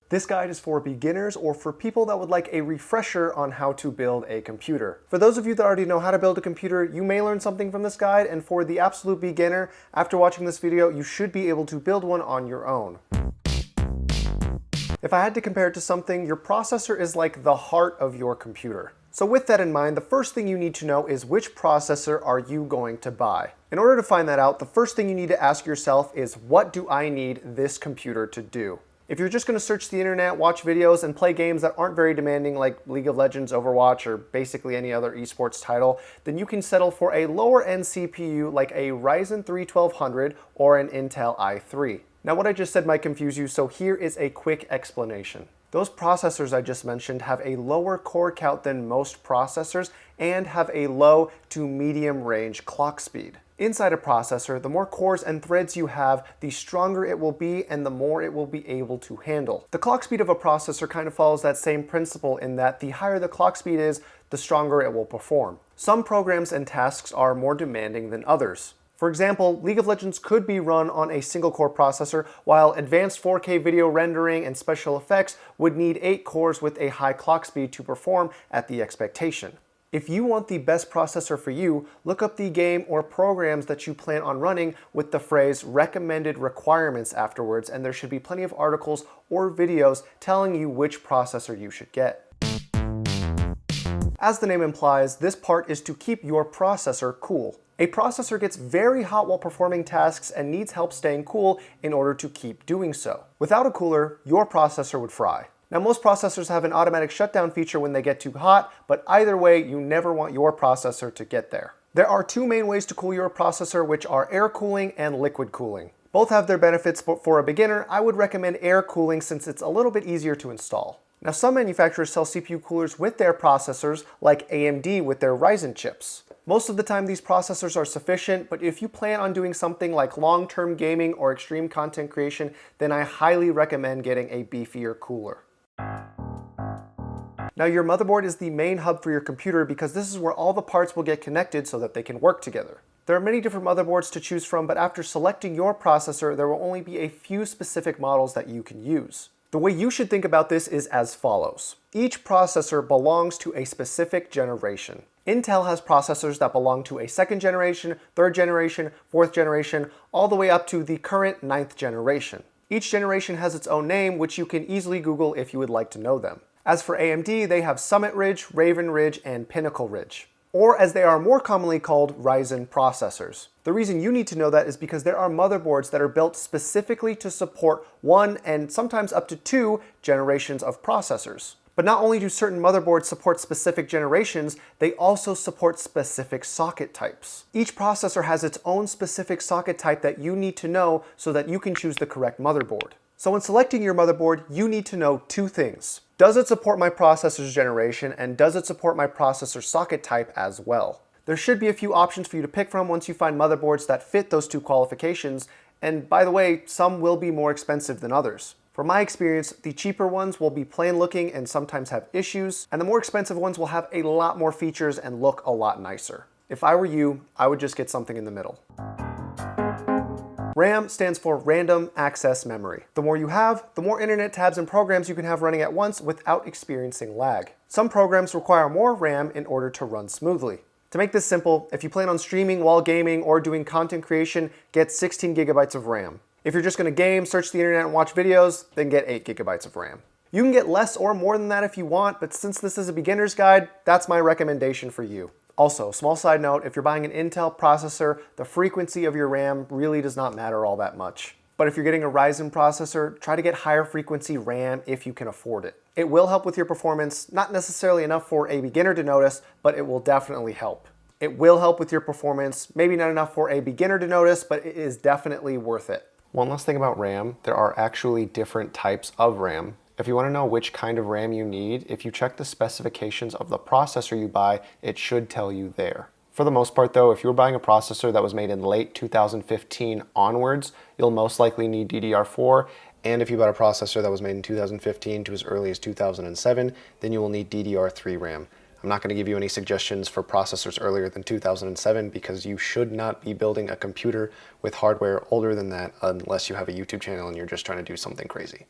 This guide is for beginners or for people that would like a refresher on how to build a computer. For those of you that already know how to build a computer, you may learn something from this guide, and for the absolute beginner, after watching this video, you should be able to build one on your own. If I had to compare it to something, your processor is like the heart of your computer. So with that in mind, the first thing you need to know is which processor are you going to buy? In order to find that out, the first thing you need to ask yourself is, what do I need this computer to do? If you're just going to search the internet, watch videos, and play games that aren't very demanding like League of Legends, Overwatch, or basically any other esports title, then you can settle for a lower-end CPU like a Ryzen 3 1200 or an Intel i3. Now what I just said might confuse you, so here is a quick explanation. Those processors I just mentioned have a lower core count than most processors and have a low to medium range clock speed. Inside a processor, the more cores and threads you have, the stronger it will be and the more it will be able to handle. The clock speed of a processor kind of follows that same principle in that the higher the clock speed is, the stronger it will perform. Some programs and tasks are more demanding than others. For example, League of Legends could be run on a single-core processor, while advanced 4K video rendering and special effects would need 8 cores with a high clock speed to perform at the expectation. If you want the best processor for you, look up the game or programs that you plan on running with the phrase recommended requirements afterwards, and there should be plenty of articles or videos telling you which processor you should get. As the name implies, this part is to keep your processor cool. A processor gets very hot while performing tasks and needs help staying cool in order to keep doing so. Without a cooler, your processor would fry. Now, most processors have an automatic shutdown feature when they get too hot, but either way, you never want your processor to get there. There are two main ways to cool your processor, which are air cooling and liquid cooling. Both have their benefits, but for a beginner, I would recommend air cooling since it's a little bit easier to install. Now, some manufacturers sell CPU coolers with their processors, like AMD with their Ryzen chips. Most of the time, these processors are sufficient, but if you plan on doing something like long-term gaming or extreme content creation, then I highly recommend getting a beefier cooler. Now, your motherboard is the main hub for your computer because this is where all the parts will get connected so that they can work together. There are many different motherboards to choose from, but after selecting your processor, there will only be a few specific models that you can use. The way you should think about this is as follows. Each processor belongs to a specific generation. Intel has processors that belong to a 2nd generation, 3rd generation, 4th generation, all the way up to the current 9th generation. Each generation has its own name, which you can easily Google if you would like to know them. As for AMD, they have Summit Ridge, Raven Ridge, and Pinnacle Ridge, or as they are more commonly called, Ryzen processors. The reason you need to know that is because there are motherboards that are built specifically to support 1 and sometimes up to 2 generations of processors. But not only do certain motherboards support specific generations, they also support specific socket types. Each processor has its own specific socket type that you need to know so that you can choose the correct motherboard. So when selecting your motherboard, you need to know 2 things. Does it support my processor's generation, and does it support my processor socket type as well? There should be a few options for you to pick from once you find motherboards that fit those 2 qualifications, and by the way, some will be more expensive than others. From my experience, the cheaper ones will be plain looking and sometimes have issues, and the more expensive ones will have a lot more features and look a lot nicer. If I were you, I would just get something in the middle. RAM stands for Random Access Memory. The more you have, the more internet tabs and programs you can have running at once without experiencing lag. Some programs require more RAM in order to run smoothly. To make this simple, if you plan on streaming while gaming or doing content creation, get 16 gigabytes of RAM. If you're just going to game, search the internet, and watch videos, then get 8 gigabytes of RAM. You can get less or more than that if you want, but since this is a beginner's guide, that's my recommendation for you. Also, small side note, if you're buying an Intel processor, the frequency of your RAM really does not matter all that much. But if you're getting a Ryzen processor, try to get higher frequency RAM if you can afford it. It will help with your performance, not necessarily enough for a beginner to notice, but it will definitely help. It will help with your performance, maybe not enough for a beginner to notice, but it is definitely worth it. One last thing about RAM, there are actually different types of RAM. If you want to know which kind of RAM you need, if you check the specifications of the processor you buy, it should tell you there. For the most part though, if you were buying a processor that was made in late 2015 onwards, you'll most likely need DDR4, and if you bought a processor that was made in 2015 to as early as 2007, then you will need DDR3 RAM. I'm not going to give you any suggestions for processors earlier than 2007 because you should not be building a computer with hardware older than that unless you have a YouTube channel and you're just trying to do something crazy.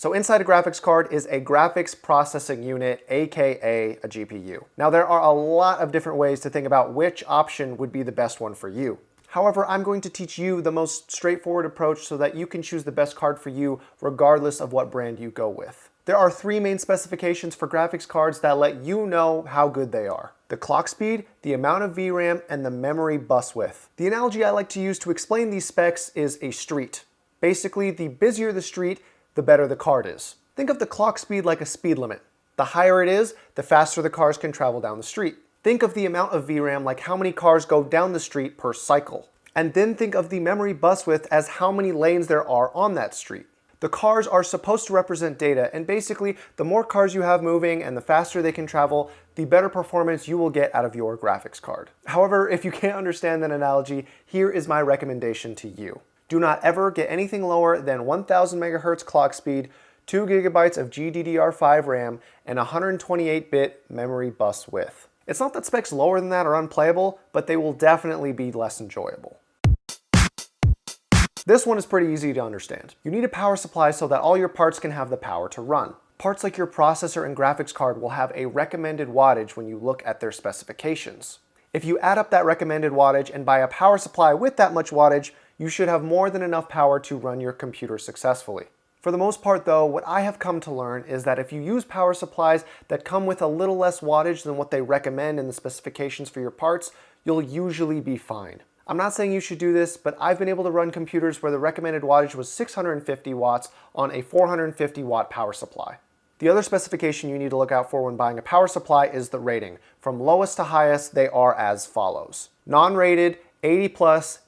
So inside a graphics card is a graphics processing unit, aka a GPU. Now there are a lot of different ways to think about which option would be the best one for you. However, I'm going to teach you the most straightforward approach so that you can choose the best card for you regardless of what brand you go with. There are three main specifications for graphics cards that let you know how good they are: the clock speed, the amount of VRAM, and the memory bus width. The analogy I like to use to explain these specs is a street. Basically, the busier the street, the better the card is. Think of the clock speed like a speed limit. The higher it is, the faster the cars can travel down the street. Think of the amount of VRAM like how many cars go down the street per cycle. And then think of the memory bus width as how many lanes there are on that street. The cars are supposed to represent data, and basically, the more cars you have moving and the faster they can travel, the better performance you will get out of your graphics card. However, if you can't understand that analogy, here is my recommendation to you. Do not ever get anything lower than 1000 megahertz clock speed, 2 gigabytes of GDDR5 RAM, and 128-bit memory bus width. It's not that specs lower than that are unplayable, but they will definitely be less enjoyable. This one is pretty easy to understand. You need a power supply so that all your parts can have the power to run. Parts like your processor and graphics card will have a recommended wattage when you look at their specifications. If you add up that recommended wattage and buy a power supply with that much wattage, you should have more than enough power to run your computer successfully. For the most part though, what I have come to learn is that if you use power supplies that come with a little less wattage than what they recommend in the specifications for your parts, you'll usually be fine. I'm not saying you should do this, but I've been able to run computers where the recommended wattage was 650 watts on a 450 watt power supply. The other specification you need to look out for when buying a power supply is the rating. From lowest to highest, they are as follows. Non-rated, 80 plus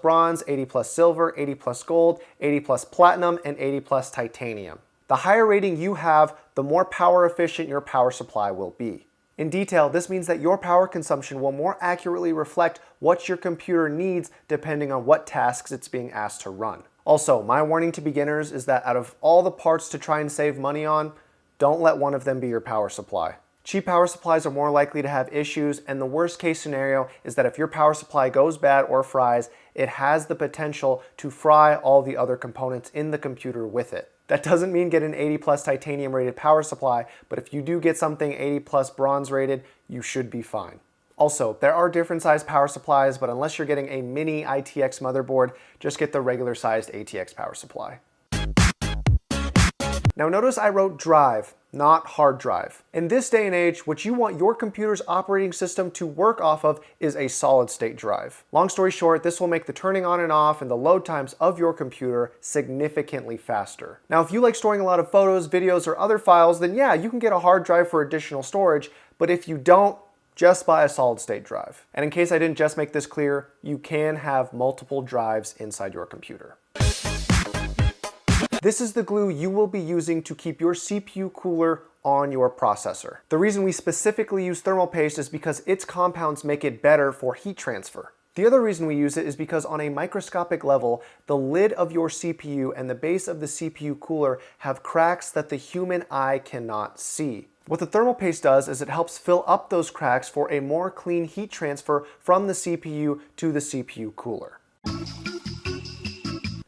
bronze, 80 plus silver, 80 plus gold, 80 plus platinum, and 80 plus titanium. The higher rating you have, the more power efficient your power supply will be. In detail, this means that your power consumption will more accurately reflect what your computer needs depending on what tasks it's being asked to run. Also, my warning to beginners is that out of all the parts to try and save money on, don't let one of them be your power supply. Cheap power supplies are more likely to have issues, and the worst case scenario is that if your power supply goes bad or fries, it has the potential to fry all the other components in the computer with it. That doesn't mean get an 80 plus titanium rated power supply, but if you do get something 80 plus bronze rated, you should be fine. Also, there are different sized power supplies, but unless you're getting a mini ITX motherboard, just get the regular sized ATX power supply. Now notice I wrote drive, not hard drive. In this day and age, what you want your computer's operating system to work off of is a solid state drive. Long story short, this will make the turning on and off and the load times of your computer significantly faster. Now, if you like storing a lot of photos, videos, or other files, then yeah, you can get a hard drive for additional storage, but if you don't, just buy a solid state drive. And in case I didn't just make this clear, you can have multiple drives inside your computer. This is the glue you will be using to keep your CPU cooler on your processor. The reason we specifically use thermal paste is because its compounds make it better for heat transfer. The other reason we use it is because on a microscopic level, the lid of your CPU and the base of the CPU cooler have cracks that the human eye cannot see. What the thermal paste does is it helps fill up those cracks for a more clean heat transfer from the CPU to the CPU cooler.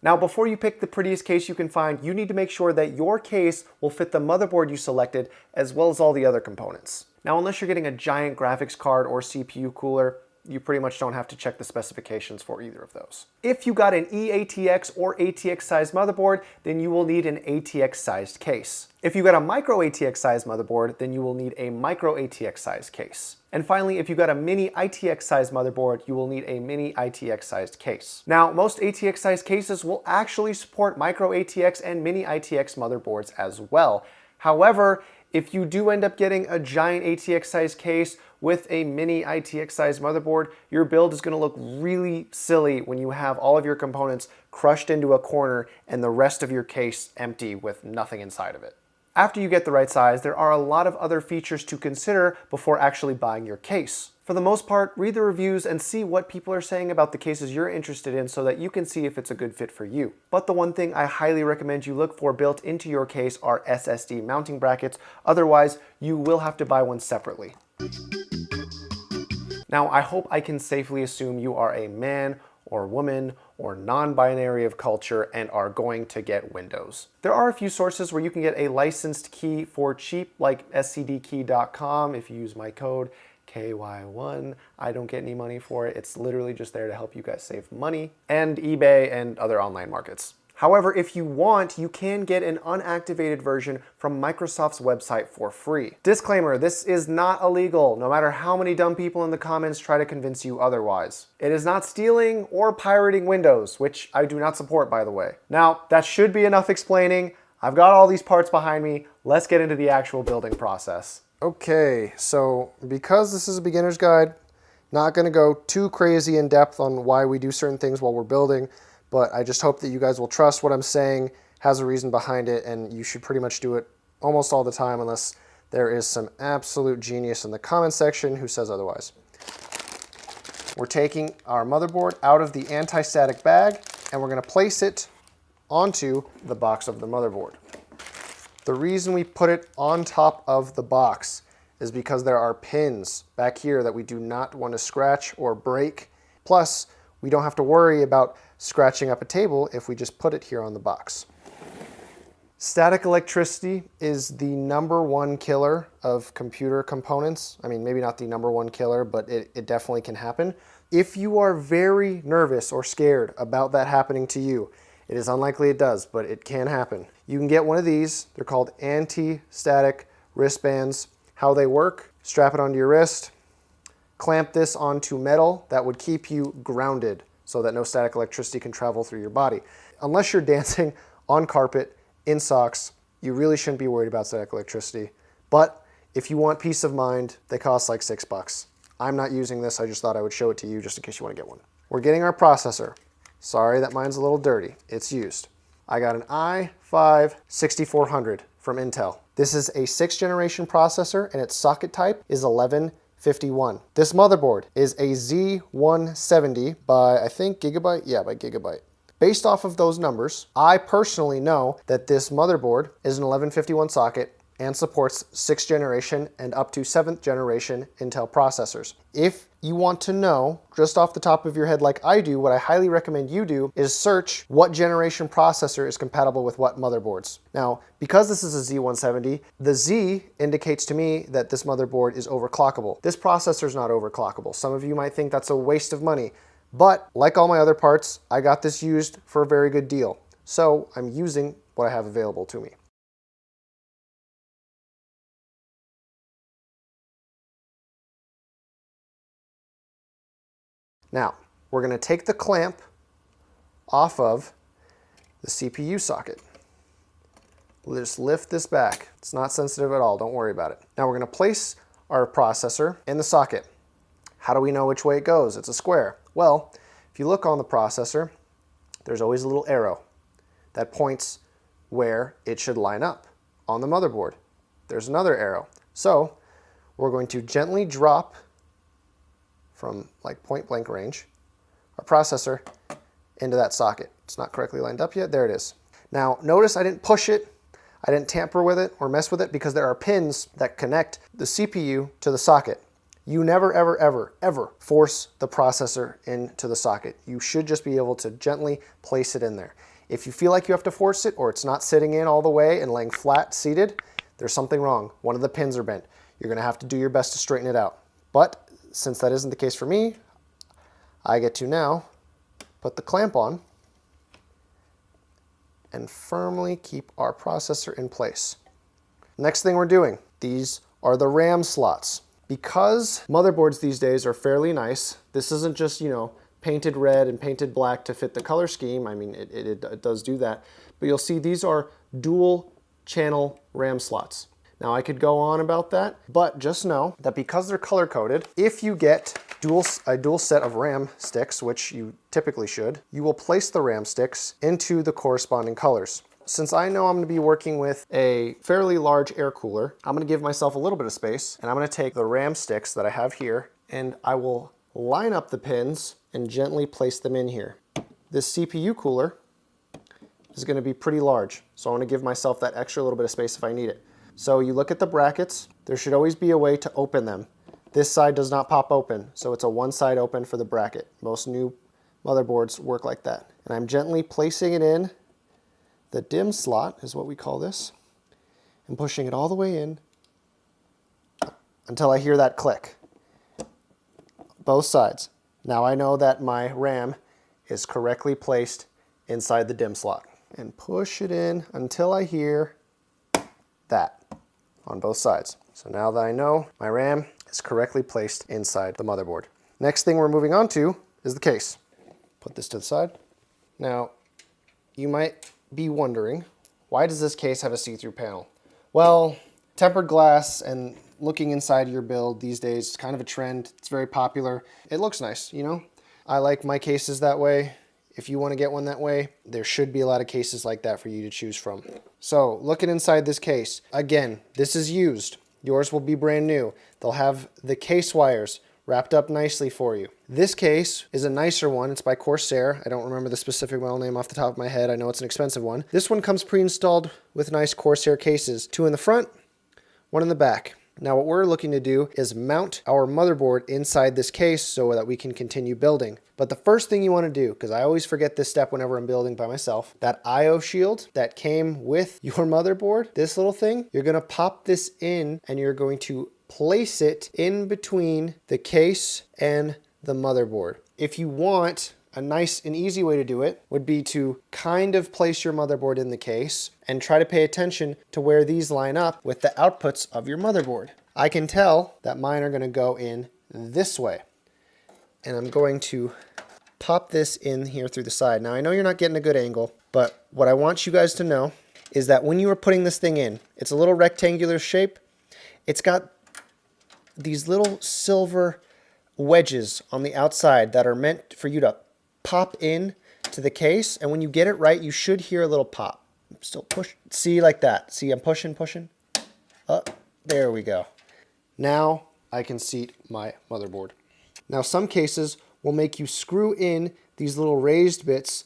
Now, before you pick the prettiest case you can find, you need to make sure that your case will fit the motherboard you selected as well as all the other components. Now, unless you're getting a giant graphics card or CPU cooler, you pretty much don't have to check the specifications for either of those. If you got an eATX or ATX sized motherboard, then you will need an ATX sized case. If you got a micro ATX sized motherboard, then you will need a micro ATX sized case. And finally, if you got a mini ITX sized motherboard, you will need a mini ITX sized case. Now, most ATX sized cases will actually support micro ATX and mini ITX motherboards as well. However, if you do end up getting a giant ATX sized case with a mini ITX sized motherboard, your build is going to look really silly when you have all of your components crushed into a corner and the rest of your case empty with nothing inside of it. After you get the right size, there are a lot of other features to consider before actually buying your case. For the most part, read the reviews and see what people are saying about the cases you're interested in so that you can see if it's a good fit for you. But the one thing I highly recommend you look for built into your case are SSD mounting brackets. Otherwise, you will have to buy one separately. Now, I hope I can safely assume you are a man or woman or non-binary of culture and are going to get Windows. There are a few sources where you can get a licensed key for cheap, like scdkey.com. If you use my code KY1, I don't get any money for it. It's literally just there to help you guys save money, and eBay and other online markets. However, if you want, you can get an unactivated version from Microsoft's website for free. Disclaimer, this is not illegal, no matter how many dumb people in the comments try to convince you otherwise. It is not stealing or pirating Windows, which I do not support, by the way. Now, that should be enough explaining. I've got all these parts behind me. Let's get into the actual building process. Okay, so because this is a beginner's guide, not gonna go too crazy in depth on why we do certain things while we're building, but I just hope that you guys will trust what I'm saying, has a reason behind it, and you should pretty much do it almost all the time unless there is some absolute genius in the comment section who says otherwise. We're taking our motherboard out of the anti-static bag and we're gonna place it onto the box of the motherboard. The reason we put it on top of the box is because there are pins back here that we do not want to scratch or break. Plus, we don't have to worry about scratching up a table if we just put it here on the box. Static electricity is the #1 killer of computer components. I mean, maybe not the #1 killer, but it definitely can happen. If you are very nervous or scared about that happening to you, it is unlikely it does, but it can happen. You can get one of these. They're called anti-static wristbands. How they work: strap it onto your wrist, clamp this onto metal that would keep you grounded so that no static electricity can travel through your body. Unless you're dancing on carpet in socks, you really shouldn't be worried about static electricity. But if you want peace of mind, they cost like $6. I'm not using this. I just thought I would show it to you just in case you want to get one. We're getting our processor. Sorry that mine's a little dirty. It's used. I got an i5-6400 from Intel. This is a 6th generation processor and its socket type is 1151. This motherboard is a Z170 by, I think, Gigabyte? Yeah, by Gigabyte. Based off of those numbers, I personally know that this motherboard is an 1151 socket and supports 6th generation and up to 7th generation Intel processors. If you want to know just off the top of your head like I do, what I highly recommend you do is search what generation processor is compatible with what motherboards. Now, because this is a Z170, the Z indicates to me that this motherboard is overclockable. This processor is not overclockable. Some of you might think that's a waste of money, but like all my other parts, I got this used for a very good deal. So I'm using what I have available to me. Now, we're going to take the clamp off of the CPU socket. We'll just lift this back. It's not sensitive at all, don't worry about it. Now we're going to place our processor in the socket. How do we know which way it goes? It's a square. Well, if you look on the processor, there's always a little arrow that points where it should line up on the motherboard. There's another arrow. So we're going to gently drop from like point blank range our processor into that socket. It's not correctly lined up yet. There it is. Now notice I didn't push it, I didn't tamper with it or mess with it because there are pins that connect the CPU to the socket. You never, ever, ever, ever force the processor into the socket. You should just be able to gently place it in there. If you feel like you have to force it or it's not sitting in all the way and laying flat seated, there's something wrong. One of the pins are bent. You're gonna have to do your best to straighten it out. But since that isn't the case for me, I get to now put the clamp on and firmly keep our processor in place. Next thing we're doing, these are the RAM slots. Because motherboards these days are fairly nice, this isn't just, painted red and painted black to fit the color scheme. I mean, it does do that. But you'll see these are dual channel RAM slots. Now I could go on about that, but just know that because they're color coded, if you get a dual set of RAM sticks, which you typically should, you will place the RAM sticks into the corresponding colors. Since I know I'm going to be working with a fairly large air cooler, I'm going to give myself a little bit of space, and I'm going to take the RAM sticks that I have here, and I will line up the pins and gently place them in here. This CPU cooler is going to be pretty large, so I want to give myself that extra little bit of space if I need it. So you look at the brackets, there should always be a way to open them. This side does not pop open, so it's a one side open for the bracket. Most new motherboards work like that. And I'm gently placing it in the DIMM slot, is what we call this, and pushing it all the way in until I hear that click. Both sides. Now I know that my RAM is correctly placed inside the DIMM slot. And push it in until I hear that on both sides. So now that I know my RAM is correctly placed inside the motherboard. Next thing we're moving on to is the case. Put this to the side. Now, you might be wondering, why does this case have a see-through panel? Well, tempered glass and looking inside your build these days is kind of a trend. It's very popular. It looks nice, you know? I like my cases that way. If you want to get one that way, there should be a lot of cases like that for you to choose from. So, looking inside this case, again, this is used. Yours will be brand new. They'll have the case wires wrapped up nicely for you. This case is a nicer one. It's by Corsair. I don't remember the specific model name off the top of my head. I know it's an expensive one. This one comes pre-installed with nice Corsair cases. 2 in the front, 1 in the back. Now what we're looking to do is mount our motherboard inside this case so that we can continue building. But the first thing you want to do, because I always forget this step whenever I'm building by myself, that I/O shield that came with your motherboard, this little thing, you're going to pop this in and you're going to place it in between the case and the motherboard. If you want, a nice and easy way to do it would be to kind of place your motherboard in the case and try to pay attention to where these line up with the outputs of your motherboard. I can tell that mine are going to go in this way. And I'm going to pop this in here through the side. Now I know you're not getting a good angle, but what I want you guys to know is that when you are putting this thing in, it's a little rectangular shape. It's got these little silver wedges on the outside that are meant for you to pop in to the case, and when you get it right, you should hear a little pop. Still push. See, like that. See, I'm pushing. There we go. Now I can seat my motherboard. Now some cases will make you screw in these little raised bits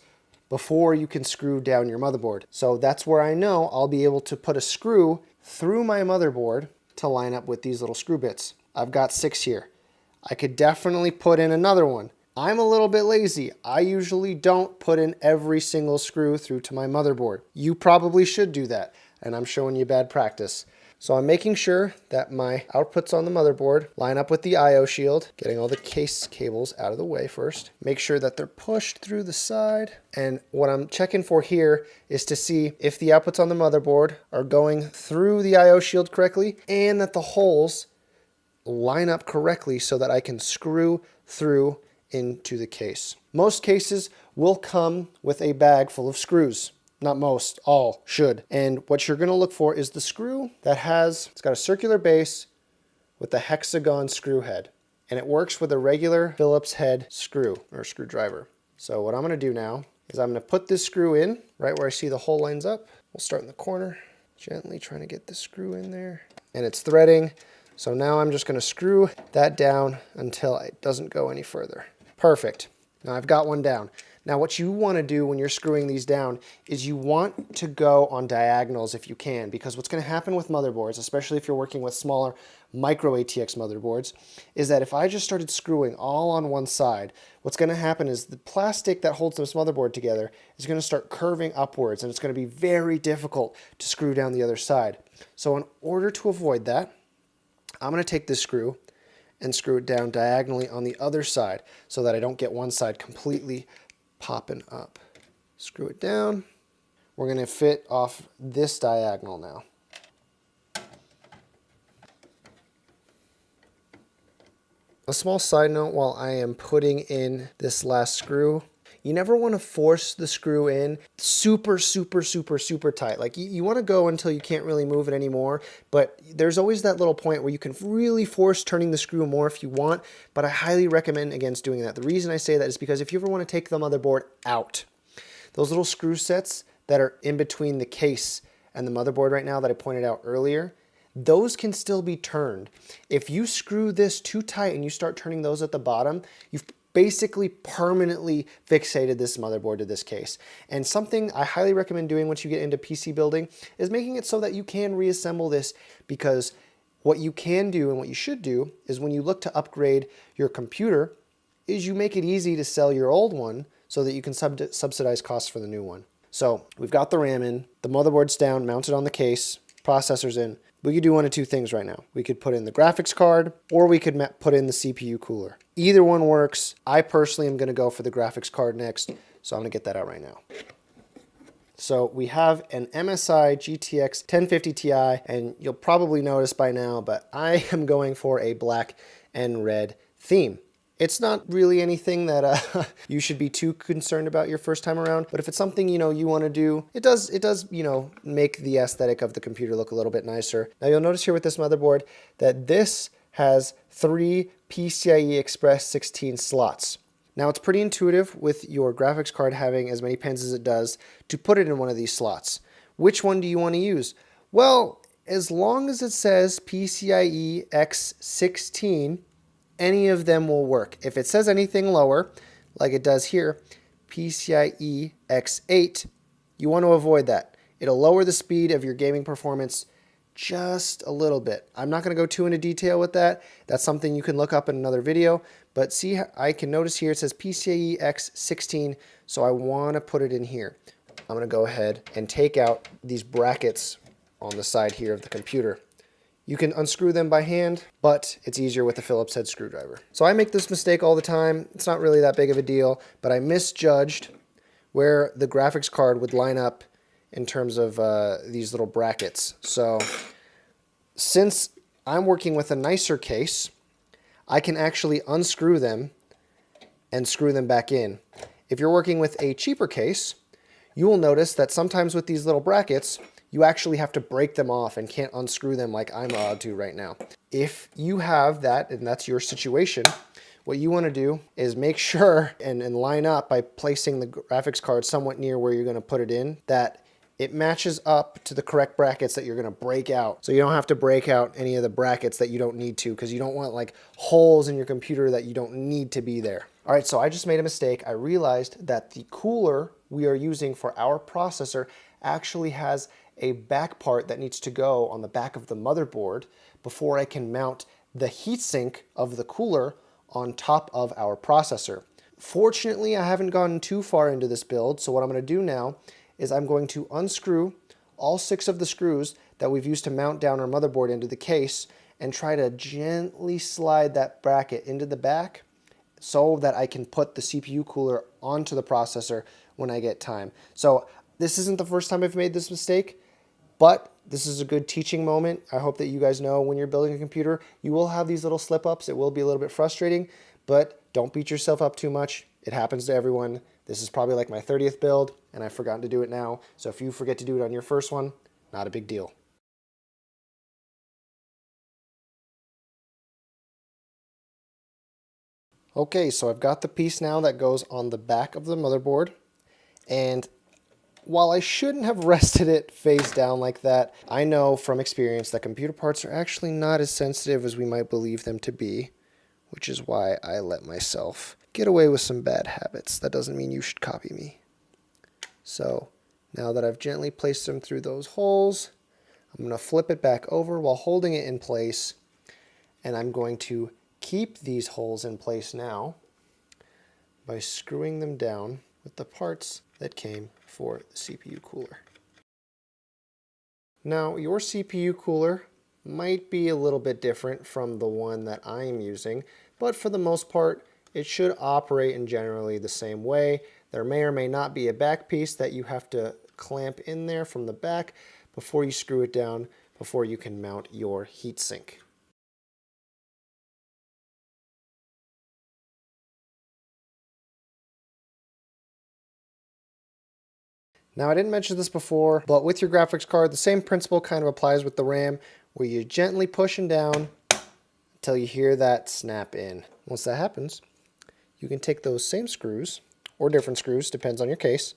before you can screw down your motherboard. So that's where I know I'll be able to put a screw through my motherboard to line up with these little screw bits. I've got 6 here. I could definitely put in another one. I'm a little bit lazy. I usually don't put in every single screw through to my motherboard. You probably should do that, and I'm showing you bad practice. So I'm making sure that my outputs on the motherboard line up with the I/O shield, getting all the case cables out of the way first. Make sure that they're pushed through the side. And what I'm checking for here is to see if the outputs on the motherboard are going through the I/O shield correctly and that the holes line up correctly so that I can screw through into the case. Most cases will come with a bag full of screws. Not most, all should. And what you're going to look for is the screw that it's got a circular base with a hexagon screw head. And it works with a regular Phillips head screw or screwdriver. So what I'm going to do now is I'm going to put this screw in right where I see the hole lines up. We'll start in the corner, gently trying to get the screw in there. And it's threading. So now I'm just going to screw that down until it doesn't go any further. Perfect. Now I've got one down. Now what you want to do when you're screwing these down is you want to go on diagonals if you can, because what's going to happen with motherboards, especially if you're working with smaller micro ATX motherboards, is that if I just started screwing all on one side, what's going to happen is the plastic that holds this motherboard together is going to start curving upwards, and it's going to be very difficult to screw down the other side. So in order to avoid that, I'm going to take this screw and screw it down diagonally on the other side so that I don't get one side completely popping up. Screw it down. We're going to fit off this diagonal now. A small side note while I am putting in this last screw, you never want to force the screw in super tight. Like you want to go until you can't really move it anymore, but there's always that little point where you can really force turning the screw more if you want, but I highly recommend against doing that. The reason I say that is because if you ever want to take the motherboard out, those little screw sets that are in between the case and the motherboard right now that I pointed out earlier, those can still be turned. If you screw this too tight and you start turning those at the bottom, you've basically permanently fixated this motherboard to this case. And something I highly recommend doing once you get into PC building is making it so that you can reassemble this, because what you can do and what you should do is when you look to upgrade your computer, is you make it easy to sell your old one so that you can subsidize costs for the new one. So we've got the RAM in, the motherboard's down, mounted on the case, processor's in. We could do one of two things right now. We could put in the graphics card, or we could put in the CPU cooler. Either one works. I personally am going to go for the graphics card next, so I'm going to get that out right now. So we have an MSI GTX 1050 Ti, and you'll probably notice by now, but I am going for a black and red theme. It's not really anything that you should be too concerned about your first time around, but if it's something you want to do, it does make the aesthetic of the computer look a little bit nicer. Now you'll notice here with this motherboard that this has 3 PCIe Express 16 slots. Now it's pretty intuitive with your graphics card having as many pins as it does to put it in one of these slots. Which one do you want to use? Well, as long as it says PCIe X16, any of them will work. If it says anything lower, like it does here, PCIe X8, you want to avoid that. It'll lower the speed of your gaming performance just a little bit. I'm not going to go too into detail with that. That's something you can look up in another video. But see, I can notice here it says PCIe X16, so I want to put it in here. I'm going to go ahead and take out these brackets on the side here of the computer. You can unscrew them by hand, but it's easier with a Phillips head screwdriver. So I make this mistake all the time. It's not really that big of a deal, but I misjudged where the graphics card would line up in terms of these little brackets. So since I'm working with a nicer case, I can actually unscrew them and screw them back in. If you're working with a cheaper case, you will notice that sometimes with these little brackets, you actually have to break them off and can't unscrew them like I'm allowed to right now. If you have that, and that's your situation, what you want to do is make sure and line up by placing the graphics card somewhat near where you're going to put it in, that it matches up to the correct brackets that you're going to break out. So you don't have to break out any of the brackets that you don't need to, because you don't want like holes in your computer that you don't need to be there. All right, so I just made a mistake. I realized that the cooler we are using for our processor actually has a back part that needs to go on the back of the motherboard before I can mount the heatsink of the cooler on top of our processor. Fortunately, I haven't gone too far into this build, so what I'm going to do now is I'm going to unscrew all 6 of the screws that we've used to mount down our motherboard into the case and try to gently slide that bracket into the back so that I can put the CPU cooler onto the processor when I get time. So this isn't the first time I've made this mistake, but this is a good teaching moment. I hope that you guys know when you're building a computer, you will have these little slip-ups. It will be a little bit frustrating, but don't beat yourself up too much. It happens to everyone. This is probably like my 30th build, and I've forgotten to do it now. So if you forget to do it on your first one, not a big deal. Okay, so I've got the piece now that goes on the back of the motherboard, and while I shouldn't have rested it face down like that, I know from experience that computer parts are actually not as sensitive as we might believe them to be, which is why I let myself get away with some bad habits. That doesn't mean you should copy me. So now that I've gently placed them through those holes, I'm going to flip it back over while holding it in place, and I'm going to keep these holes in place now by screwing them down with the parts that came for the CPU cooler. Now, your CPU cooler might be a little bit different from the one that I'm using, but for the most part, it should operate in generally the same way. There may or may not be a back piece that you have to clamp in there from the back before you screw it down, before you can mount your heatsink. Now, I didn't mention this before, but with your graphics card, the same principle kind of applies with the RAM, where you're gently pushing down until you hear that snap in. Once that happens, you can take those same screws, or different screws, depends on your case,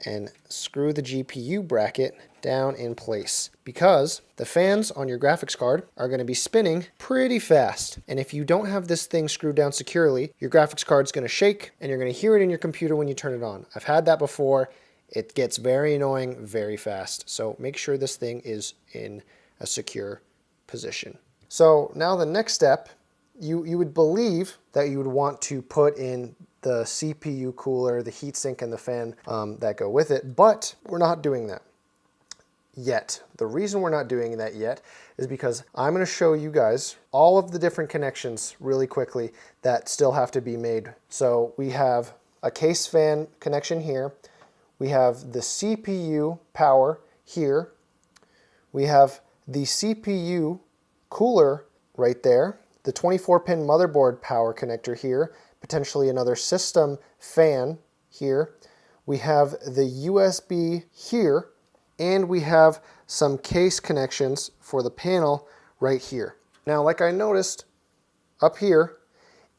and screw the GPU bracket down in place, because the fans on your graphics card are going to be spinning pretty fast. And if you don't have this thing screwed down securely, your graphics card's going to shake, and you're going to hear it in your computer when you turn it on. I've had that before. It gets very annoying very fast. So make sure this thing is in a secure position. So now the next step you would believe that you would want to put in the CPU cooler, the heatsink, and the fan that go with it, but we're not doing that yet. The reason we're not doing that yet is because I'm going to show you guys all of the different connections really quickly that still have to be made. So we have a case fan connection here. We have the CPU power here. We have the CPU cooler right there, the 24-pin motherboard power connector here, potentially another system fan here. We have the USB here, and we have some case connections for the panel right here. Now, like I noticed up here,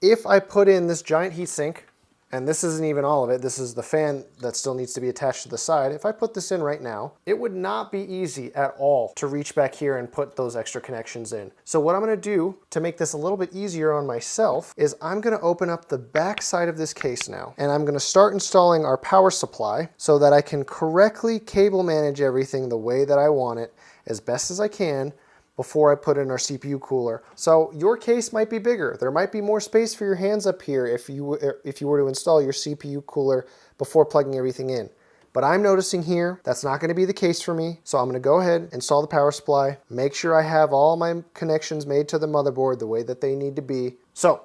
if I put in this giant heatsink, and this isn't even all of it, this is the fan that still needs to be attached to the side. If I put this in right now, it would not be easy at all to reach back here and put those extra connections in. So what I'm gonna do to make this a little bit easier on myself is I'm gonna open up the back side of this case now, and I'm gonna start installing our power supply so that I can correctly cable manage everything the way that I want it as best as I can before I put in our CPU cooler. So your case might be bigger. There might be more space for your hands up here if you were to install your CPU cooler before plugging everything in. But I'm noticing here that's not going to be the case for me. So I'm going to go ahead, install the power supply, make sure I have all my connections made to the motherboard the way that they need to be. So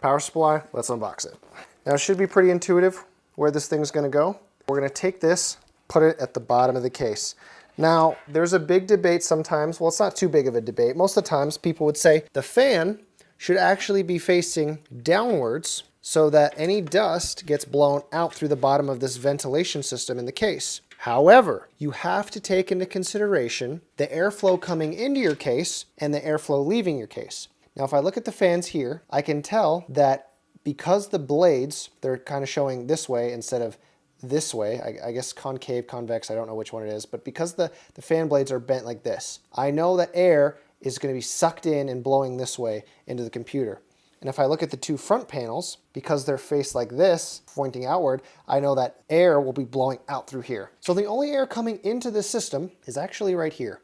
power supply, let's unbox it. Now it should be pretty intuitive where this thing's going to go. We're going to take this, put it at the bottom of the case. Now, there's a big debate sometimes, well, it's not too big of a debate. Most of the times people would say the fan should actually be facing downwards so that any dust gets blown out through the bottom of this ventilation system in the case. However, you have to take into consideration the airflow coming into your case and the airflow leaving your case. Now, if I look at the fans here, I can tell that because the blades, they're kind of showing this way instead of this way, I guess concave, convex, I don't know which one it is, but because the fan blades are bent like this, I know that air is going to be sucked in and blowing this way into the computer. And if I look at the two front panels, because they're faced like this, pointing outward, I know that air will be blowing out through here. So the only air coming into this system is actually right here.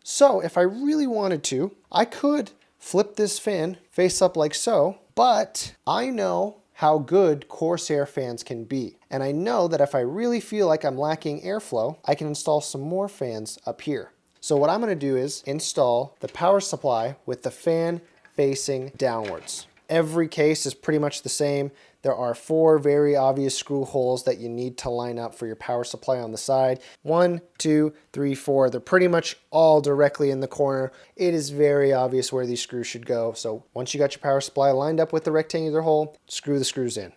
So if I really wanted to, I could flip this fan face up like so, but I know how good Corsair fans can be. And I know that if I really feel like I'm lacking airflow, I can install some more fans up here. So what I'm gonna do is install the power supply with the fan facing downwards. Every case is pretty much the same. There are 4 very obvious screw holes that you need to line up for your power supply on the side. 1, 2, 3, 4. They're pretty much all directly in the corner. It is very obvious where these screws should go. So once you got your power supply lined up with the rectangular hole, screw the screws in.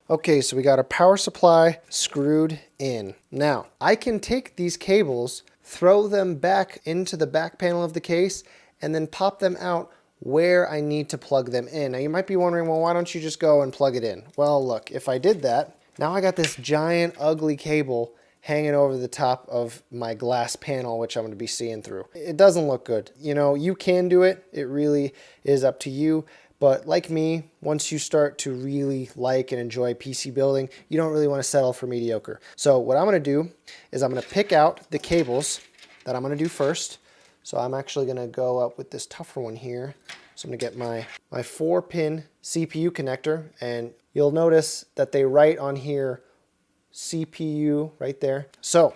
Okay, so we got our power supply screwed in. Now, I can take these cables, throw them back into the back panel of the case, and then pop them out where I need to plug them in. Now you might be wondering, well, why don't you just go and plug it in? Well, look, if I did that, now I got this giant ugly cable hanging over the top of my glass panel, which I'm going to be seeing through. It doesn't look good. You know, you can do it. It really is up to you. But like me, once you start to really like and enjoy PC building, you don't really want to settle for mediocre. So what I'm going to do is I'm going to pick out the cables that I'm going to do first. So I'm actually going to go up with this tougher one here. So I'm going to get my 4-pin CPU connector, and you'll notice that they write on here CPU right there. So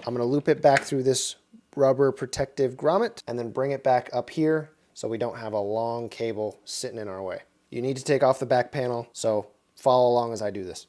I'm going to loop it back through this rubber protective grommet and then bring it back up here so we don't have a long cable sitting in our way. You need to take off the back panel, so follow along as I do this.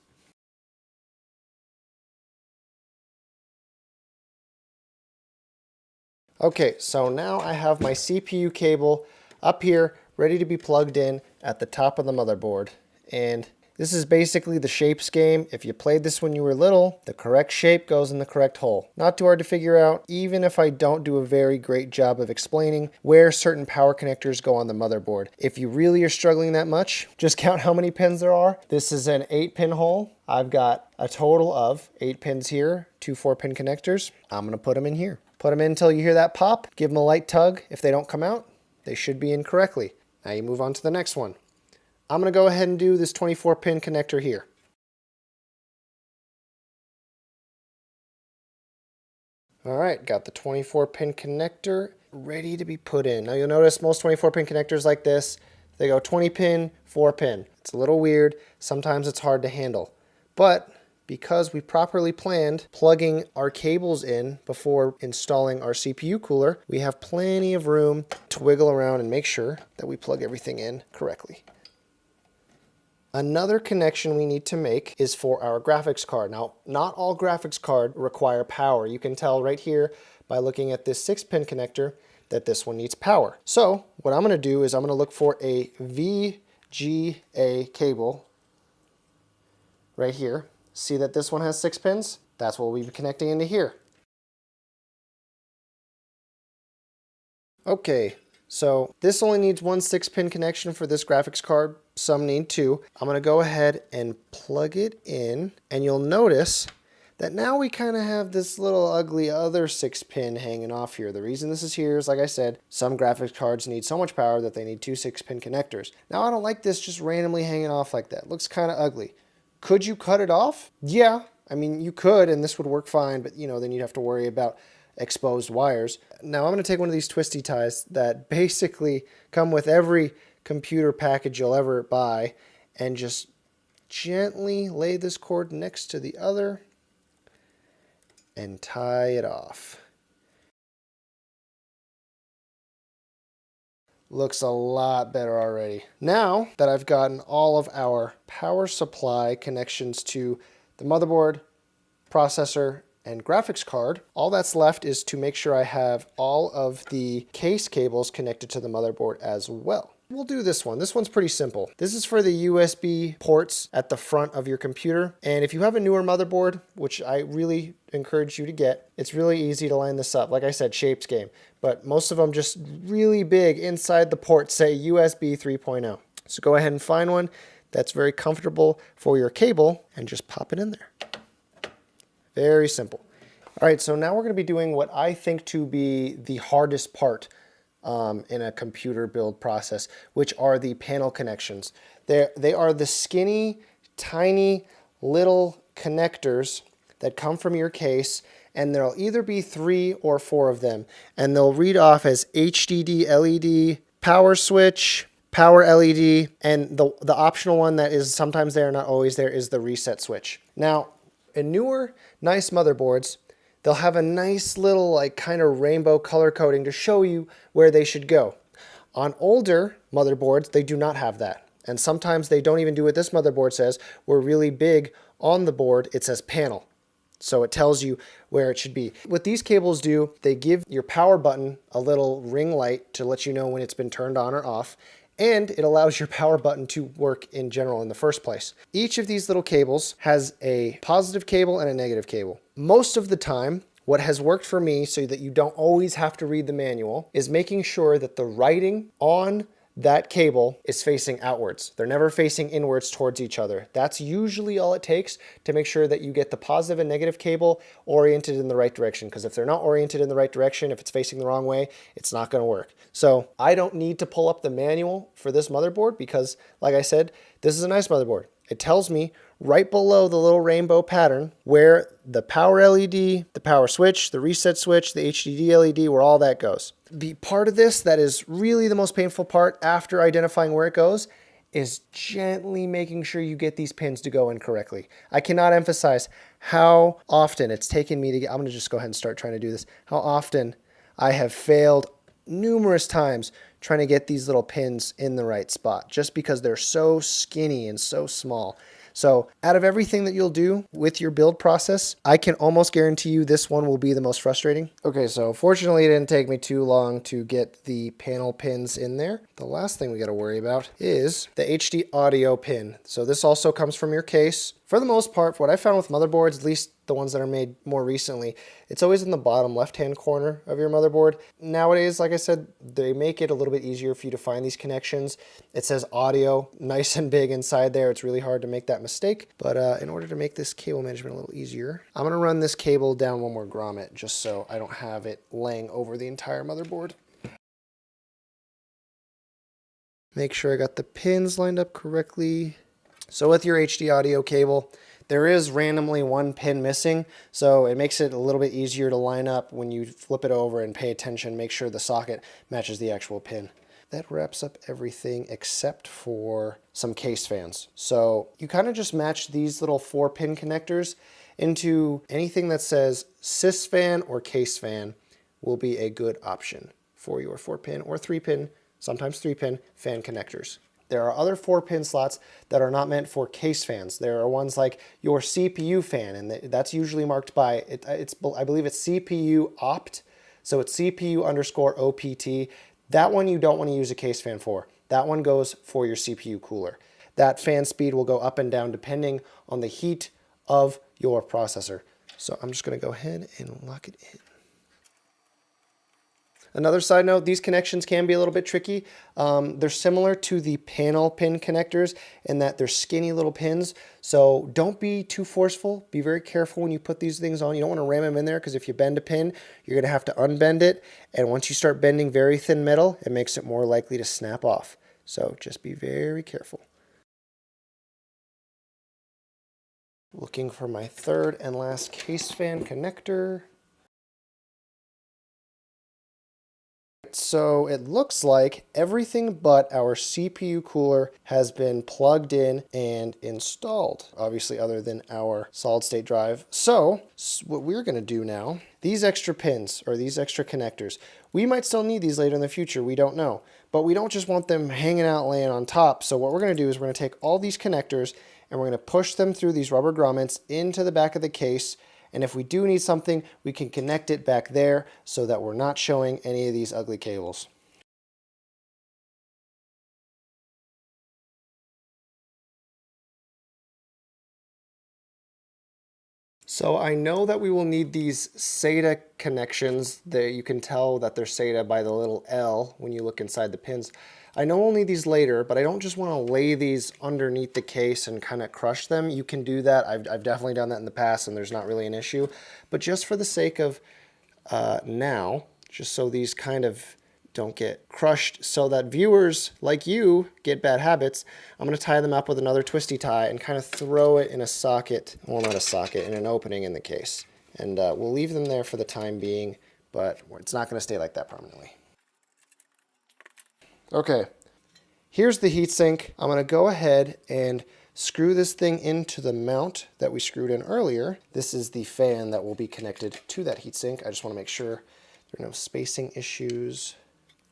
Okay, so now I have my CPU cable up here ready to be plugged in at the top of the motherboard. And this is basically the shapes game. If you played this when you were little, the correct shape goes in the correct hole. Not too hard to figure out, even if I don't do a very great job of explaining where certain power connectors go on the motherboard. If you really are struggling that much, just count how many pins there are. This is an 8-pin hole. I've got a total of 8 pins here, 2 4-pin connectors. I'm gonna put them in here. Put them in until you hear that pop. Give them a light tug. If they don't come out, they should be in correctly. Now you move on to the next one. I'm going to go ahead and do this 24-pin connector here. All right, got the 24-pin connector ready to be put in. Now you'll notice most 24-pin connectors like this, they go 20-pin, 4-pin. It's a little weird. Sometimes it's hard to handle. But because we properly planned plugging our cables in before installing our CPU cooler, we have plenty of room to wiggle around and make sure that we plug everything in correctly. Another connection we need to make is for our graphics card. Now, not all graphics cards require power. You can tell right here by looking at this 6-pin connector that this one needs power. So what I'm going to do is I'm going to look for a VGA cable right here. See that this one has 6 pins? That's what we'll be connecting into here. Okay, so this only needs one 6-pin connection for this graphics card. Some need 2. I'm going to go ahead and plug it in, and you'll notice that now we kind of have this little ugly other 6-pin hanging off here. The reason this is here is, like I said, some graphics cards need so much power that they need 2 6-pin connectors. Now I don't like this just randomly hanging off like that. It looks kind of ugly. Could you cut it off? Yeah, I mean, you could, and this would work fine, but then you'd have to worry about exposed wires. Now I'm going to take one of these twisty ties that basically come with every computer package you'll ever buy and just gently lay this cord next to the other and tie it off. Looks a lot better already. Now that I've gotten all of our power supply connections to the motherboard, processor, and graphics card, all that's left is to make sure I have all of the case cables connected to the motherboard as well. We'll do this one. This one's pretty simple. This is for the USB ports at the front of your computer. And if you have a newer motherboard, which I really encourage you to get, it's really easy to line this up. Like I said, shapes game. But most of them just really big inside the port say USB 3.0. So go ahead and find one that's very comfortable for your cable and just pop it in there. Very simple. All right, so now we're going to be doing what I think to be the hardest part in a computer build process, which are the panel connections. They are the skinny, tiny little connectors that come from your case, and there'll either be 3 or 4 of them, and they'll read off as HDD LED, power switch, power LED, and the optional one that is sometimes there, not always there, is the reset switch. Now, in newer, nice motherboards, they'll have a nice little kind of rainbow color coding to show you where they should go. On older motherboards, they do not have that. And sometimes they don't even do what this motherboard says, where really big on the board, it says panel. So it tells you where it should be. What these cables do, they give your power button a little ring light to let you know when it's been turned on or off. And it allows your power button to work in general in the first place. Each of these little cables has a positive cable and a negative cable. Most of the time, what has worked for me so that you don't always have to read the manual is making sure that the writing on that cable is facing outwards. They're never facing inwards towards each other. That's usually all it takes to make sure that you get the positive and negative cable oriented in the right direction. Because if they're not oriented in the right direction, if it's facing the wrong way, it's not going to work. So I don't need to pull up the manual for this motherboard because, like I said, this is a nice motherboard. It tells me right below the little rainbow pattern where the power LED, the power switch, the reset switch, the HDD LED, where all that goes. The part of this that is really the most painful part after identifying where it goes is gently making sure you get these pins to go in correctly. I cannot emphasize how often it's taken me to get, I'm going to just go ahead and start trying to do this, how often I have failed numerous times trying to get these little pins in the right spot just because they're so skinny and so small. So out of everything that you'll do with your build process, I can almost guarantee you this one will be the most frustrating. Okay, so fortunately it didn't take me too long to get the panel pins in there. The last thing we got to worry about is the HD audio pin. So this also comes from your case. For the most part, what I found with motherboards, at least the ones that are made more recently, it's always in the bottom left-hand corner of your motherboard. Nowadays, like I said, they make it a little bit easier for you to find these connections. It says audio nice and big inside there. It's really hard to make that mistake. But in order to make this cable management a little easier, I'm going to run this cable down one more grommet just so I don't have it laying over the entire motherboard. Make sure I got the pins lined up correctly. So with your HD audio cable, There is randomly one pin missing, so it makes it a little bit easier to line up when you flip it over and pay attention, make sure the socket matches the actual pin. That wraps up everything except for some case fans. So you kind of just match these little 4-pin connectors into anything that says sys fan or case fan will be a good option for your 4-pin or 3-pin, sometimes 3-pin fan connectors. There are other 4-pin slots that are not meant for case fans. There are ones like your CPU fan, and that's usually marked by, I believe it's CPU opt, so it's CPU underscore OPT. That one you don't want to use a case fan for. That one goes for your CPU cooler. That fan speed will go up and down depending on the heat of your processor. So I'm just going to go ahead and lock it in. Another side note, these connections can be a little bit tricky. They're similar to the panel pin connectors in that they're skinny little pins. So don't be too forceful. Be very careful when you put these things on. You don't want to ram them in there because if you bend a pin, you're going to have to unbend it. And once you start bending very thin metal, it makes it more likely to snap off. So just be very careful. Looking for my third and last case fan connector. So it looks like everything but our CPU cooler has been plugged in and installed, obviously other than our solid state drive. So what we're going to do now, these extra pins or these extra connectors, we might still need these later in the future. We don't know, but we don't just want them hanging out laying on top. So what we're going to do is we're going to take all these connectors and we're going to push them through these rubber grommets into the back of the case. And if we do need something, we can connect it back there so that we're not showing any of these ugly cables. So I know that we will need these SATA connections. You can tell that they're SATA by the little L when you look inside the pins. I know we'll need these later, but I don't just want to lay these underneath the case and kind of crush them. You can do that. I've definitely done that in the past and there's not really an issue. But just for the sake of now, just so these kind of don't get crushed so that viewers like you get bad habits, I'm going to tie them up with another twisty tie and kind of throw it in a socket, well not a socket, in an opening in the case. And we'll leave them there for the time being, but it's not going to stay like that permanently. Okay, here's the heatsink. I'm going to go ahead and screw this thing into the mount that we screwed in earlier. This is the fan that will be connected to that heatsink. I just want to make sure there are no spacing issues.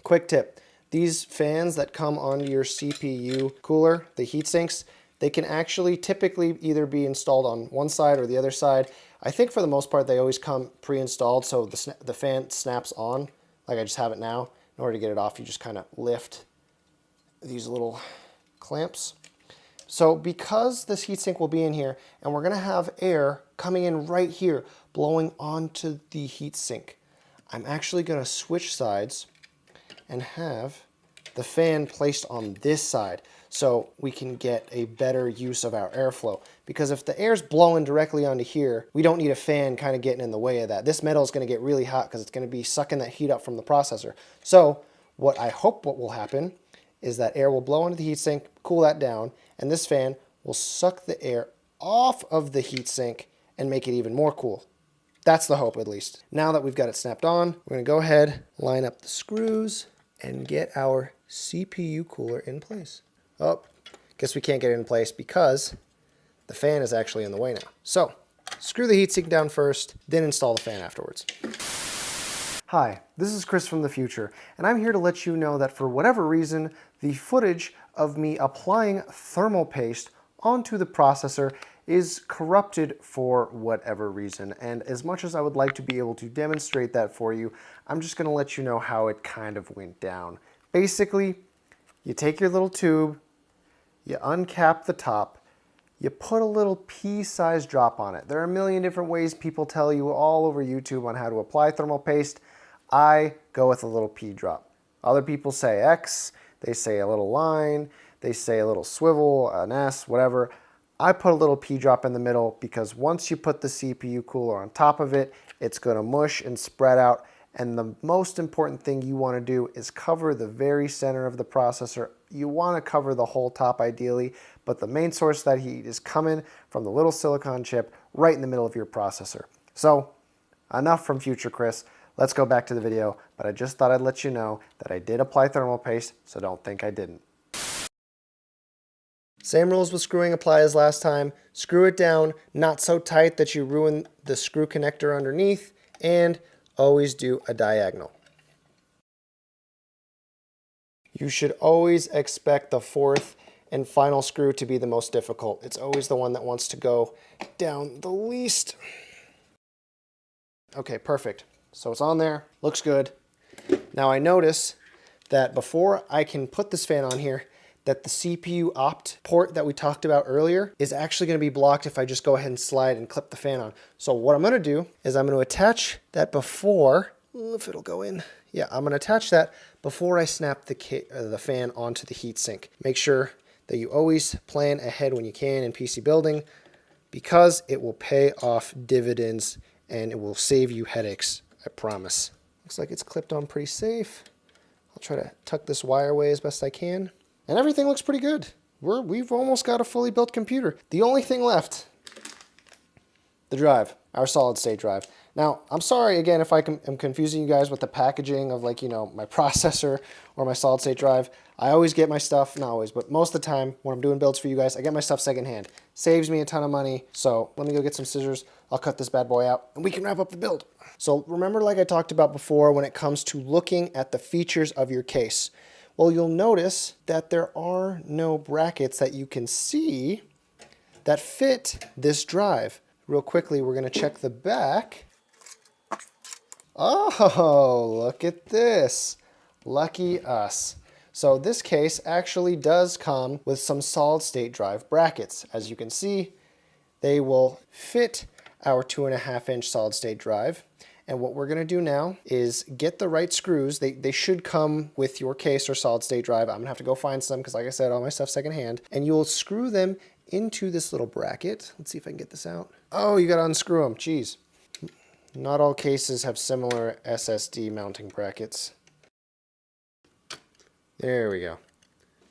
Quick tip, these fans that come onto your CPU cooler, the heat sinks, they can actually typically either be installed on one side or the other side. I think for the most part they always come pre-installed, so the fan snaps on, like I just have it now. In order to get it off, you just kind of lift these little clamps. So because this heatsink will be in here, and we're going to have air coming in right here, blowing onto the heatsink, I'm actually going to switch sides and have the fan placed on this side so we can get a better use of our airflow. Because if the air's blowing directly onto here, we don't need a fan kind of getting in the way of that. This metal is going to get really hot because it's going to be sucking that heat up from the processor. So what I hope what will happen is that air will blow into the heatsink, cool that down, and this fan will suck the air off of the heatsink and make it even more cool. That's the hope, at least. Now that we've got it snapped on, we're going to go ahead, line up the screws, and get our CPU cooler in place. Oh, guess we can't get it in place because the fan is actually in the way now. So, screw the heatsink down first, then install the fan afterwards. Hi, this is Chris from the future, and I'm here to let you know that for whatever reason, the footage of me applying thermal paste onto the processor is corrupted for whatever reason. And as much as I would like to be able to demonstrate that for you, I'm just going to let you know how it kind of went down. Basically, you take your little tube, you uncap the top, you put a little pea-sized drop on it. There are a million different ways people tell you all over YouTube on how to apply thermal paste. I go with a little pea drop. Other people say X, they say a little line, they say a little swivel, an S, whatever. I put a little pea drop in the middle because once you put the CPU cooler on top of it, it's going to mush and spread out. And the most important thing you want to do is cover the very center of the processor You want to cover the whole top ideally, but the main source of that heat is coming from the little silicon chip right in the middle of your processor. So enough from future Chris. Let's go back to the video, but I just thought I'd let you know that I did apply thermal paste, so don't think I didn't. Same rules with screwing apply as last time. Screw it down, not so tight that you ruin the screw connector underneath, and always do a diagonal. You should always expect the fourth and final screw to be the most difficult. It's always the one that wants to go down the least. Okay, perfect. So it's on there, looks good. Now I notice that before I can put this fan on here, that the CPU opt port that we talked about earlier is actually going to be blocked if I just go ahead and slide and clip the fan on. So what I'm going to do is I'm going to attach that before, if it'll go in. Yeah, I'm going to attach that before I snap the fan onto the heatsink. Make sure that you always plan ahead when you can in PC building, because it will pay off dividends and it will save you headaches. I promise. Looks like it's clipped on pretty safe. I'll try to tuck this wire away as best I can. And everything looks pretty good. We've almost got a fully built computer. The only thing left, the drive, our solid state drive. Now, I'm sorry again if I'm confusing you guys with the packaging of, like, you know, my processor or my solid state drive. I always get my stuff, not always, but most of the time when I'm doing builds for you guys, I get my stuff secondhand. Saves me a ton of money. So let me go get some scissors. I'll cut this bad boy out and we can wrap up the build. So remember, like I talked about before, when it comes to looking at the features of your case, well, you'll notice that there are no brackets that you can see that fit this drive. Real quickly, we're going to check the back. Oh, look at this. Lucky us. So this case actually does come with some solid state drive brackets. As you can see, they will fit our 2.5-inch solid state drive. And what we're going to do now is get the right screws. They should come with your case or solid state drive. I'm going to have to go find some because, like I said, all my stuff's secondhand. And you'll screw them into this little bracket. Let's see if I can get this out. Oh, you got to unscrew them. Jeez. Not all cases have similar SSD mounting brackets. There we go.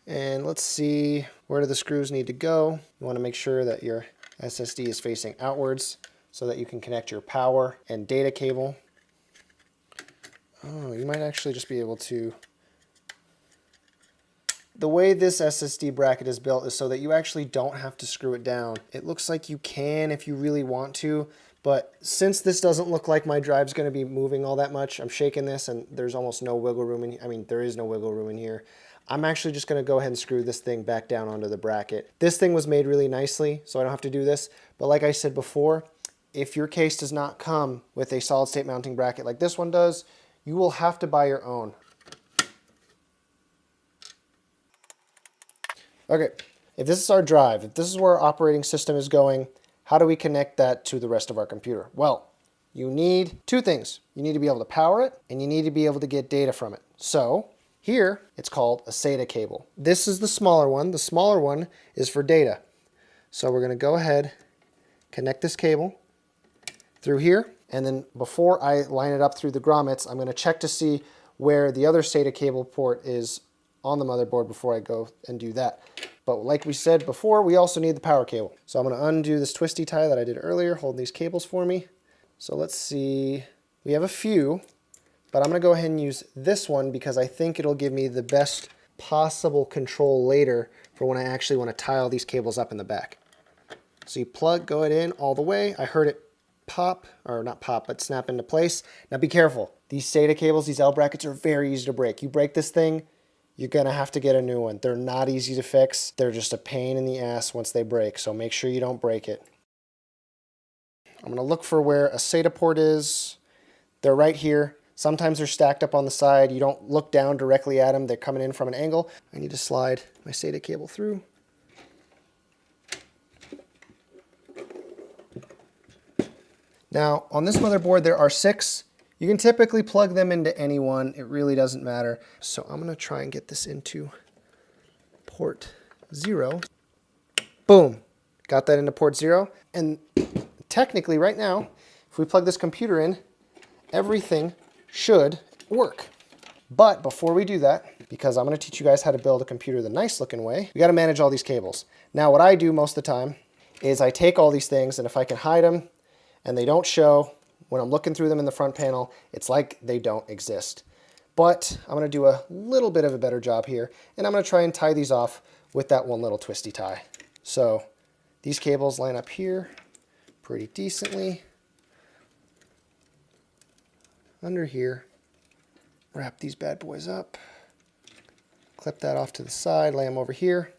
And let's see, where do the screws need to go? You want to make sure that your SSD is facing outwards so that you can connect your power and data cable. Oh, you might actually just be able to... The way this SSD bracket is built is so that you actually don't have to screw it down. It looks like you can if you really want to, but since this doesn't look like my drive's going to be moving all that much, I'm shaking this and there's almost no wiggle room in here. I mean, there is no wiggle room in here. I'm actually just going to go ahead and screw this thing back down onto the bracket. This thing was made really nicely, so I don't have to do this. But like I said before, if your case does not come with a solid state mounting bracket like this one does, you will have to buy your own. Okay, if this is our drive, if this is where our operating system is going, how do we connect that to the rest of our computer? Well, you need two things. You need to be able to power it, and you need to be able to get data from it. So here, it's called a SATA cable. This is the smaller one. The smaller one is for data. So we're going to go ahead, connect this cable through here, and then before I line it up through the grommets, I'm going to check to see where the other SATA cable port is on the motherboard before I go and do that. But like we said before, we also need the power cable. So I'm going to undo this twisty tie that I did earlier, hold these cables for me. So let's see, we have a few, but I'm going to go ahead and use this one because I think it'll give me the best possible control later for when I actually want to tie all these cables up in the back. So you plug, go it in all the way. I heard it pop, or not pop, but snap into place. Now be careful. These SATA cables, these L brackets are very easy to break. You break this thing, you're going to have to get a new one. They're not easy to fix. They're just a pain in the ass once they break, so make sure you don't break it. I'm going to look for where a SATA port is. They're right here. Sometimes they're stacked up on the side. You don't look down directly at them. They're coming in from an angle. I need to slide my SATA cable through. Now, on this motherboard, there are 6. You can typically plug them into any one. It really doesn't matter. So I'm going to try and get this into port 0. Boom. Got that into port 0. And technically, right now, if we plug this computer in, everything should work. But before we do that, because I'm going to teach you guys how to build a computer the nice looking way. We got to manage all these cables. Now what I do most of the time is I take all these things, and if I can hide them and they don't show when I'm looking through them in the front panel, it's like they don't exist. But I'm going to do a little bit of a better job here, and I'm going to try and tie these off with that one little twisty tie. So these cables line up here pretty decently. Under here, wrap these bad boys up, clip that off to the side, lay them over here.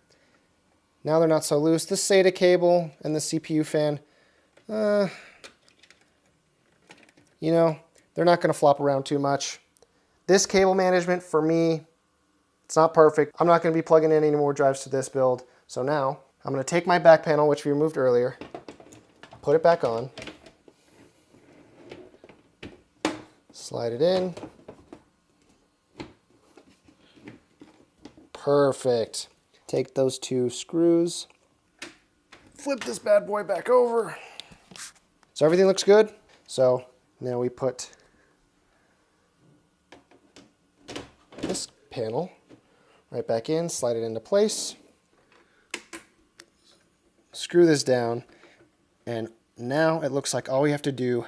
Now they're not so loose. The SATA cable and the CPU fan, you know, they're not going to flop around too much. This cable management, for me, it's not perfect. I'm not going to be plugging in any more drives to this build. So now I'm going to take my back panel, which we removed earlier, put it back on, slide it in. Perfect. Take those two screws, flip this bad boy back over. So everything looks good. So now we put this panel right back in, slide it into place, screw this down, and now it looks like all we have to do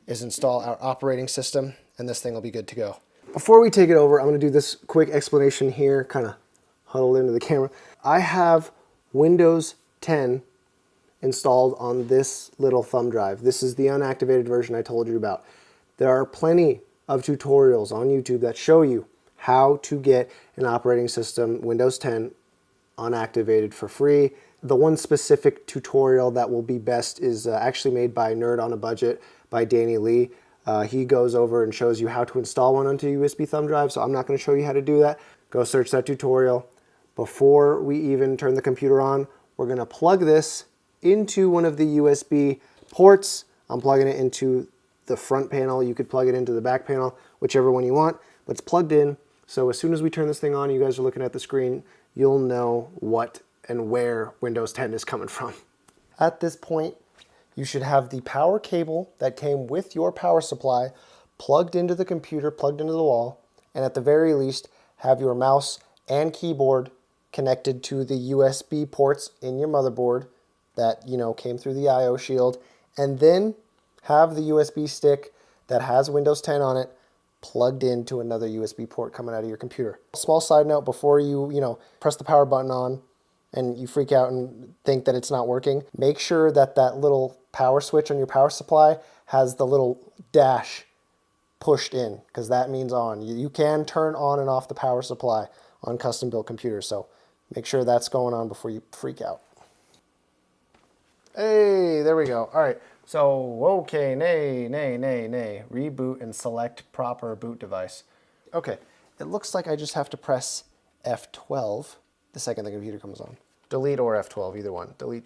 is install our operating system, and this thing will be good to go. Before we take it over, I'm going to do this quick explanation here, kind of huddled into the camera. I have Windows 10 installed on this little thumb drive. This is the unactivated version I told you about. There are plenty of tutorials on YouTube that show you how to get an operating system, Windows 10, unactivated for free. The one specific tutorial that will be best is actually made by Nerd on a Budget by Danny Lee. He goes over and shows you how to install one onto a USB thumb drive, so I'm not going to show you how to do that. Go search that tutorial. Before we even turn the computer on, we're going to plug this into one of the USB ports. I'm plugging it into the front panel. You could plug it into the back panel, whichever one you want, but it's plugged in. So as soon as we turn this thing on, you guys are looking at the screen, you'll know what and where Windows 10 is coming from. At this point, you should have the power cable that came with your power supply plugged into the computer, plugged into the wall, and at the very least, have your mouse and keyboard connected to the USB ports in your motherboard that, you know, came through the I/O shield, and then have the USB stick that has Windows 10 on it plugged into another USB port coming out of your computer. Small side note, before you press the power button on and you freak out and think that it's not working, make sure that that little power switch on your power supply has the little dash pushed in, because that means on. You can turn on and off the power supply on custom built computers, so make sure that's going on before you freak out. Hey, there we go. All right, so okay, nay. Reboot and select proper boot device. Okay, it looks like I just have to press F12 the second the computer comes on. Delete or F12, either one. Delete.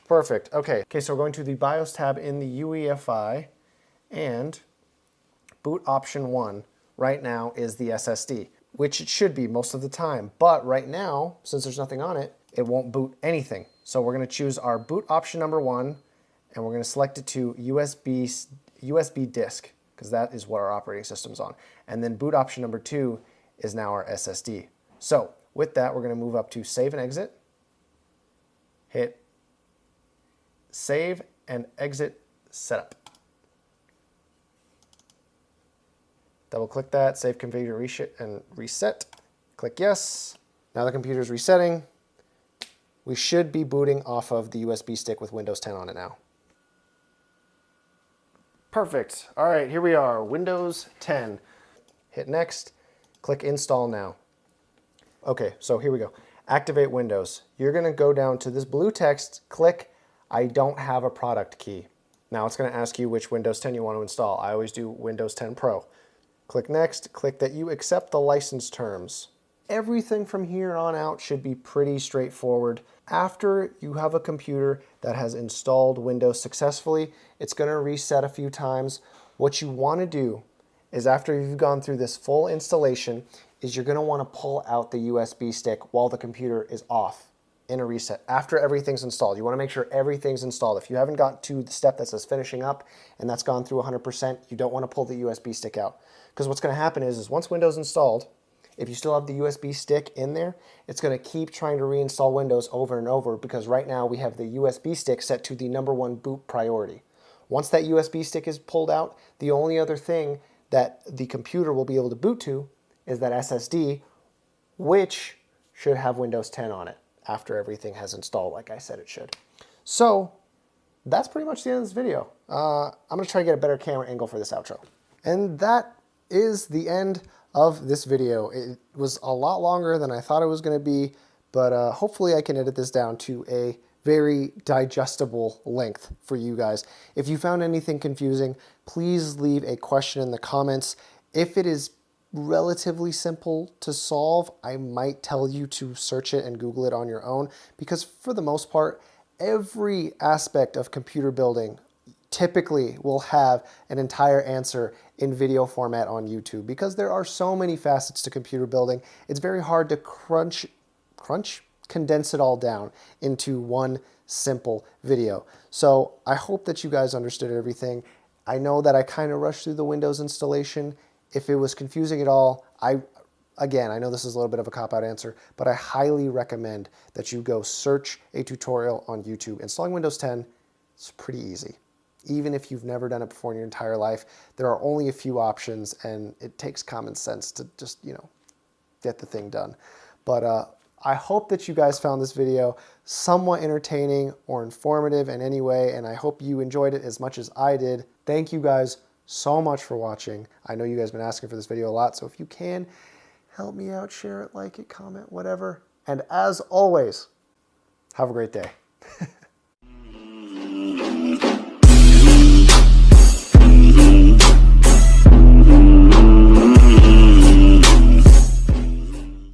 Perfect. Okay, so we're going to the BIOS tab in the UEFI, and boot option 1 right now is the SSD, which it should be most of the time. But right now, since there's nothing on it, it won't boot anything. So we're going to choose our boot option number 1, and we're going to select it to USB disk, because that is what our operating system's on. And then boot option number 2 is now our SSD. So with that, we're going to move up to save and exit, hit save and exit setup. Double click that, save configure and reset. Click yes. Now the computer's resetting. We should be booting off of the USB stick with Windows 10 on it now. Perfect. All right, here we are, Windows 10. Hit next, click install now. Okay, so here we go. Activate Windows. You're gonna go down to this blue text, click I don't have a product key. Now it's gonna ask you which Windows 10 you want to install. I always do Windows 10 Pro. Click next, click that you accept the license terms. Everything from here on out should be pretty straightforward. After you have a computer that has installed Windows successfully, it's going to reset a few times. What you want to do is, after you've gone through this full installation, is you're going to want to pull out the USB stick while the computer is off in a reset after everything's installed. You want to make sure everything's installed. If you haven't got to the step that says finishing up and that's gone through 100%, you don't want to pull the USB stick out. Because what's going to happen is once Windows installed, if you still have the USB stick in there, it's going to keep trying to reinstall Windows over and over, because right now we have the USB stick set to the #1 boot priority. Once that USB stick is pulled out, the only other thing that the computer will be able to boot to is that SSD, which should have Windows 10 on it after everything has installed like I said it should. So that's pretty much the end of this video. I'm going to try to get a better camera angle for this outro. And that is the end of this video. It was a lot longer than I thought it was going to be, but hopefully I can edit this down to a very digestible length for you guys. If you found anything confusing, please leave a question in the comments. If it is relatively simple to solve, I might tell you to search it and Google it on your own, because for the most part, every aspect of computer building typically will have an entire answer in video format on YouTube, because there are so many facets to computer building. It's very hard to condense it all down into one simple video. So I hope that you guys understood everything. I know that I kind of rushed through the Windows installation. If it was confusing at all, again, I know this is a little bit of a cop-out answer, but I highly recommend that you go search a tutorial on YouTube. Installing Windows 10 is pretty easy. Even if you've never done it before in your entire life, there are only a few options, and it takes common sense to just, get the thing done. But I hope that you guys found this video somewhat entertaining or informative in any way, and I hope you enjoyed it as much as I did. Thank you guys so much for watching. I know you guys have been asking for this video a lot, so if you can, help me out, share it, like it, comment, whatever. And as always, have a great day.